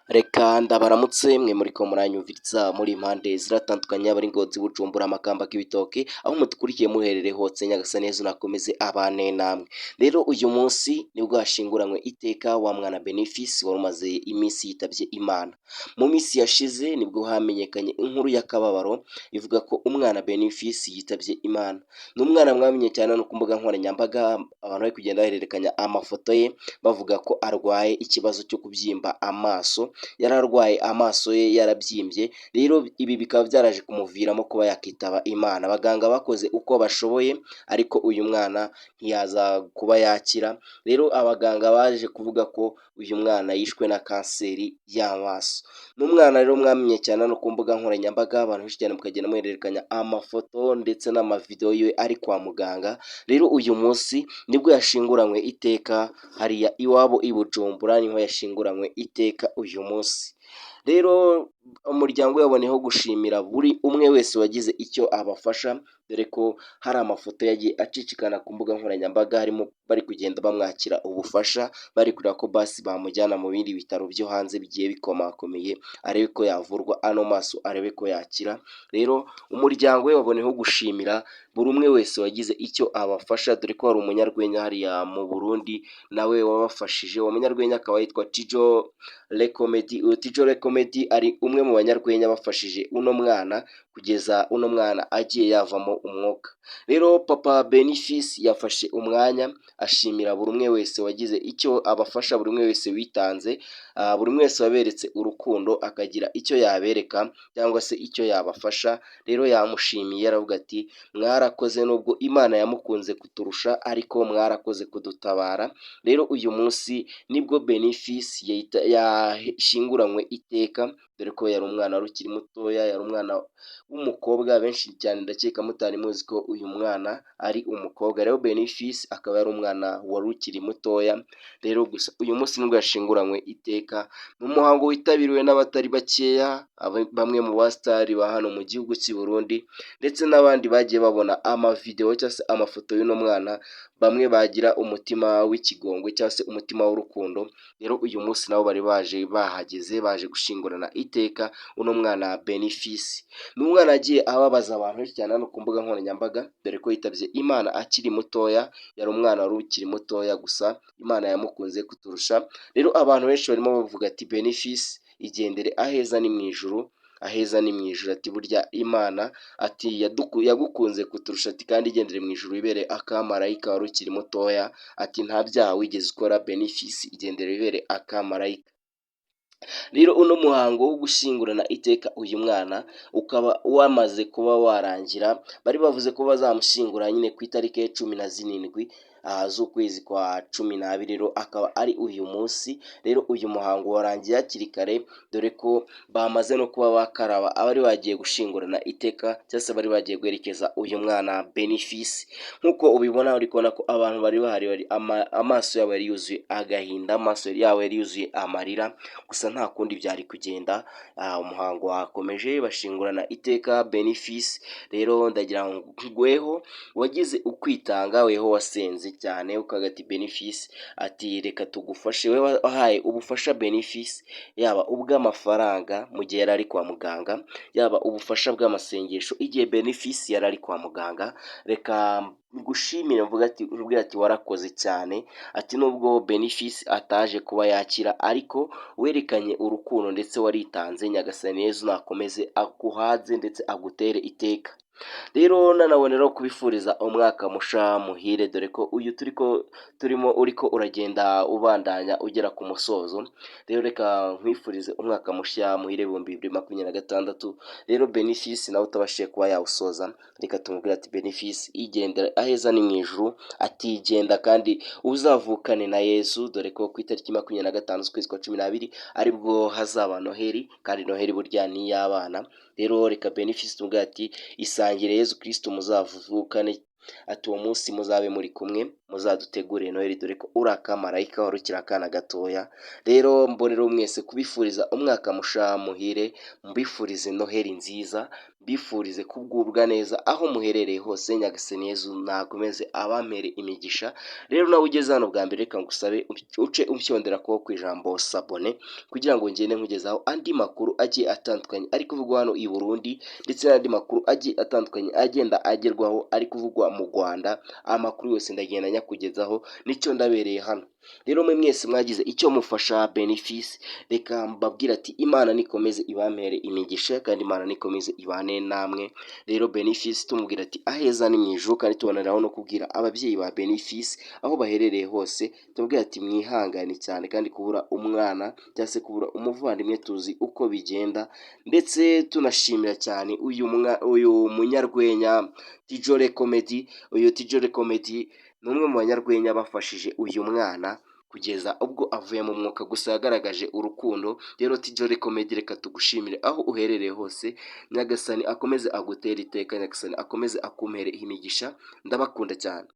Reka ndabaramutse mwe muriko muranyumviriza muri impande ziratandukanye abari Ngozi, Bujumbura, Makamba, Kibitoke aho mudukurikiye muherereye hose Nyagasani Yezu nakomeze abane namwe. Rero uyu munsi nibwo hashinguranywe iteka wa mwana Benefice wari umaze iminsi yitavye Imana. Mu minsi yashize nibwo hamenyekanye inkuru y'akababaro ivuga ko umwana Benefice yitavye Imana. Ni umwana mwamenye cyane no ku mbuga nkoranyambaga, abantu bari kugenda bahererekanya amafoto ye bavuga ko arwaye ikibazo cyo kubyimba amaso, yararwaye amaso ye yarabyimbye. Rero ibi bikaba byaraje kumuviramo kuba yakitaba Imana. Abaganga bakoze uko bashoboye ariko uyu mwana ntiyaza kuba yakira. Rero abaganga baje kuvuga ko uyu mwana yishwe na kanseri y'amaso. Ni umwana rero mwamenye cyane no ku mbuga nkoranyambaga, abantu benshi cyane mukagenda muhererekanya amafoto ndetse n'amavideo yiwe ari kwa muganga. Rero uyu munsi nibwo yashinguranywe iteka hariya iwabo i Bujumbura, niho yashinguranywe iteka uyu munsi. Rero umuryango yaboneyeho gushimira buri umwe wese wagize icyo abafasha, dore ko hari amafoto yagiye acicikana ku mbuga nkoranyambaga, harimo bari kugenda bamwakira ubufasha, bari kureba ko basi bamujyana mu bindi bitaro byo hanze bigiye bikomakomeye, arebe ko yavurwa ano maso, arebe ko yakira. Rero umuryango we waboneyeho gushimira buri umwe wese wagize icyo abafasha, dore ko hari umunyarwenya hariya mu Burundi nawe wabafashije. Uwo munyarwenya akaba yitwa Tijo Recomedy. Tijo Recomedy ari umwe mu banyarwenya bafashije uno mwana kugeza uno mwana agiye yavamo umwuka. Rero papa Benefice yafashe umwanya ashimira buri umwe wese wagize icyo abafasha, buri umwe wese witanze, buri umwe wese waberetse urukundo akagira icyo yabereka cyangwa se icyo yabafasha. Rero yamushimiye aravuga ati mwarakoze, nubwo Imana yamukunze kuturusha ariko mwarakoze kudutabara. Rero uyu munsi nibwo Benefice yashinguranywe iteka, dore ko yari umwana wari ukiri mutoya, yari umwana w'umukobwa. Benshi cyane ndakeka mutari muzi ko uyu mwana ari umukobwa. Rero Benefice akaba yari umwana wari ukiri mutoya. Rero gusa uyu munsi nibwo yashinguranywe iteka mu muhango witabiriwe n'abatari bakeya, bamwe mu basitari ba hano mu gihugu cy'i Burundi ndetse n'abandi bagiye babona amavideo cyangwa se amafoto y'uno mwana, bamwe bagira umutima w'ikigongwe cyangwa se umutima w'urukundo. Rero uyu munsi nabo bari baje bahageze, baje gushingurana iteka uno mwana Benefice. Ni umwana agiye ababaza abantu benshi cyane hano ku mbuga nkoranyambaga, dore ko yitavye Imana akiri mutoya, yari umwana wari ukiri mutoya gusa Imana yamukunze kuturusha. Rero abantu benshi barimo bavuga ati Benefice igendere, aheza ni mu ijuru, aheza ni mu ijuru, ati burya Imana ati yagukunze kuturusha, ati kandi igendere mu ijuru wibere akamarayika wari ukiri mutoya, ati nta byaha wigeze ukora Benefice, igendere wibere akamarayika. Rero uno muhango wo gushingurana iteka uyu mwana ukaba wamaze kuba warangira. Bari bavuze ko bazamushingura nyine ku itariki ya 17 z'ukwezi kwa 12. Rero akaba ari uyu munsi. Rero uyu muhango warangiye hakiri kare, dore ko bamaze no kuba bakaraba abari bagiye gushingurana iteka cyangwa se bari bagiye guherekeza uyu mwana Benefice. Nk'uko ubibona uri kubona ko abantu bari bahari, amaso yabo yari yuzuye agahinda, amaso yabo yari yuzuye amarira, gusa nta kundi byari kugenda. Umuhango wakomeje bashingurana iteka Benefice. Rero ndagira ngo weho wagize ukwitanga, weho wasenze cyane ukagati Benefice ati reka tugufashe, we wahaye ubufasha Benefice, yaba ubw'amafaranga mu gihe yari ari kwa muganga, yaba ubufasha bw'amasengesho igihe Benefice yari ari kwa muganga. Reka gushimira mvuga ati urubwira ati warakoze cyane, ati nubwo Benefice ataje kuba yakira ariko werekanye urukundo ndetse waritanze. Nyagasani Yezu nakomeze akuhaze ndetse agutere iteka. Rero nanaboneraho kubifuriza umwaka musha muhire, dore ko uyu turimo uriko uragenda ubandanya ugera ku musozo. Rero reka nkwifurize umwaka mushya muhire 2026. Rero Benefice nawe utabashije kuba yawusoza, reka tumubwira ati Benefice igendera, aheza ni mu ijuru, atigenda kandi uzavukane na Yesu, dore ko ku itariki 25 z'ukwezi kwa 12 aribwo hazaba Noheli, kandi Noheli burya ni y'abana. Rero reka Benefice tumubwira ati isangire Yezu Kristo muzavukane, ati uwo munsi muzabe muri kumwe, muzadutegure Noheli, dore ko uri akamarayika wari ukiri akana gatoya. Rero mbonero mwese kubifuriza umwaka musha muhire, mbifurize Noheli nziza, bifurize kugubwa neza aho muherereye hose. Nyagasani Yezu nakomeze abampere imigisha. Rero nawe ugeze hano bwa mbere, reka ngusabe uce umsyondera ko ku ijambo sabone, kugira ngo ngende nkugezaho andi makuru agiye atandukanye ari kuvugwa hano i Burundi, ndetse n'andi makuru agiye atandukanye agenda agerwaho ari kuvugwa mu Rwanda. Amakuru yose ndagenda nyakugezaho, nicyo ndabereye hano. Rero mwe mwese mwagize icyo mufasha Benefice, reka mbabwira ati Imana nikomeze ibampere imigisha, kandi Imana nikomeze ibane namwe. Rero Benefice tumubwira ati aheza ni mu ijuru, kandi tuboneraho no kubwira ababyeyi ba Benefice aho baherereye hose, tubabwira ati mwihangane cyane, kandi kubura umwana cyangwa se kubura umuvandimwe tuzi uko bigenda, ndetse tunashimira cyane uyu munyarwenya Tijole Comedy. Uyu Tijole Comedy ni umwe mu banyarwenya bafashije uyu mwana kugeza ubwo avuye mu mwuka, gusa yagaragaje urukundo. Rero Tijole Comedy, reka tugushimire aho uherereye hose. Nyagasani akomeze agutere iteka, Nyagasani akomeze akumpere imigisha. Ndabakunda cyane.